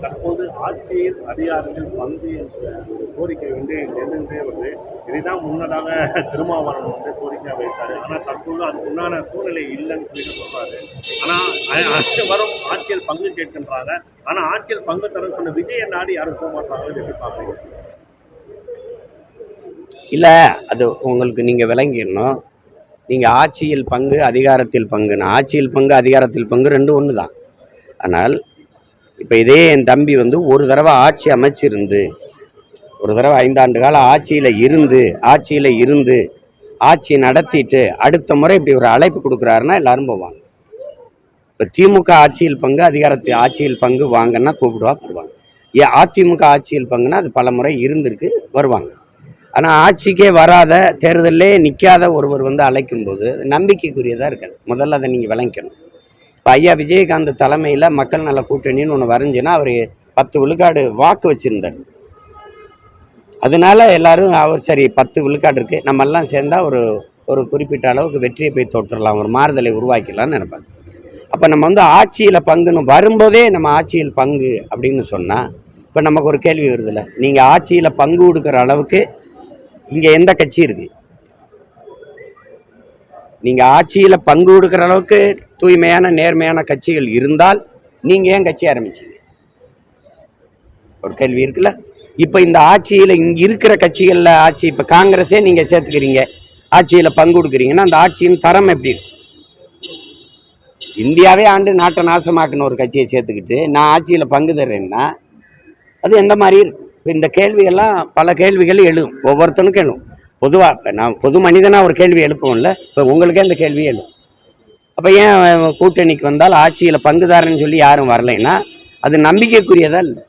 தற்போது ஆட்சியில் அதிகாரத்தில் பங்கு என்ற கோரிக்கை எதிர்த்தே வருது. இதைதான் முன்னதாக திருமாவளவன் கோரிக்கை வைத்தாரு. ஆனா தற்போது அதுக்கு உண்டான சூழ்நிலை இல்லைன்னு சொல்லி சொல்றாரு. ஆனா அடுத்து வரும் ஆட்சியில் பங்கு கேட்கின்றாங்க. ஆனா ஆட்சியில் பங்கு தரன்னு சொன்ன விஜய நாடு யாரும் போக மாட்டாங்கன்னு எதிர்பார்க்குறீங்க. இல்ல, அது உங்களுக்கு நீங்க விளங்கிடணும். நீங்க ஆட்சியில் பங்கு அதிகாரத்தில் பங்குன்னு, ஆட்சியில் பங்கு அதிகாரத்தில் பங்கு ரெண்டும் ஒன்று தான். ஆனால் இப்போ இதே என் தம்பி ஒரு தடவை ஆட்சி அமைச்சிருந்து, ஒரு தடவை 5 ஆண்டு கால ஆட்சியில் இருந்து ஆட்சி நடத்திட்டு அடுத்த முறை இப்படி ஒரு அழைப்பு கொடுக்குறாருன்னா எல்லாரும் போவாங்க. இப்போ திமுக ஆட்சியில் பங்கு ஆட்சியில் பங்கு வாங்கன்னா கூப்பிடுவா வருவாங்க. ஏன் அதிமுக ஆட்சியில் பங்குன்னா அது பல முறை இருந்திருக்கு, வருவாங்க. ஆனால் ஆட்சிக்கே வராத, தேர்தலே நிற்காத ஒருவர் அழைக்கும் போது நம்பிக்கைக்குரியதாக இருக்காது. முதல்ல அதை நீங்கள் விளங்கிக்கணும். இப்போ ஐயா விஜயகாந்த் தலைமையில் மக்கள் நல கூட்டணின்னு ஒன்று வரைஞ்சுன்னா அவர் 10 விழுக்காடு வாக்கு வச்சுருந்தார். அதனால எல்லாரும் அவர் சரி 10 விழுக்காடு இருக்குது, நம்ம எல்லாம் சேர்ந்தா ஒரு குறிப்பிட்ட அளவுக்கு வெற்றியை போய் தொட்டுடலாம், ஒரு மாறுதலை உருவாக்கலாம்னு நினைப்பாங்க. அப்போ நம்ம ஆட்சியில் பங்குன்னு வரும்போதே நம்ம ஆட்சியில் பங்கு அப்படின்னு சொன்னால், இப்போ நமக்கு ஒரு கேள்வி வருதுல்ல, நீங்கள் ஆட்சியில் பங்கு கொடுக்குற அளவுக்கு இங்கே எந்த கட்சி இருக்கு? நீங்கள் ஆட்சியில் பங்கு கொடுக்குற அளவுக்கு தூய்மையான நேர்மையான கட்சிகள் இருந்தால் நீங்கள் ஏன் கட்சி ஆரம்பிச்சீங்க? ஒரு கேள்வி இருக்குல்ல. இப்போ இந்த ஆட்சியில் இங்கே இருக்கிற கட்சிகளில் இப்போ காங்கிரஸே நீங்கள் சேர்த்துக்கிறீங்க, ஆட்சியில் பங்கு கொடுக்குறீங்கன்னா அந்த ஆட்சியின் தரம் எப்படி இருக்கு? இந்தியாவே ஆண்டு நாட்டை நாசமாக்குன ஒரு கட்சியை சேர்த்துக்கிட்டு நான் ஆட்சியில் பங்கு தர்றேன்னா அது எந்த மாதிரி இருக்கு? இந்த கேள்விகள்லாம் பல கேள்விகள் எழும், ஒவ்வொருத்தனுக்கும் எழும். பொதுவாக இப்போ நான் பொது மனிதனாக ஒரு கேள்வி எழுப்புவோம்ல, இப்போ உங்களுக்கே இந்த கேள்வி எழும். அப்போ ஏன் கூட்டணிக்கு வந்தால் ஆட்சியில் பங்குதாரன்னு சொல்லி யாரும் வரலைன்னா அது நம்பிக்கைக்குரியதா இல்லை.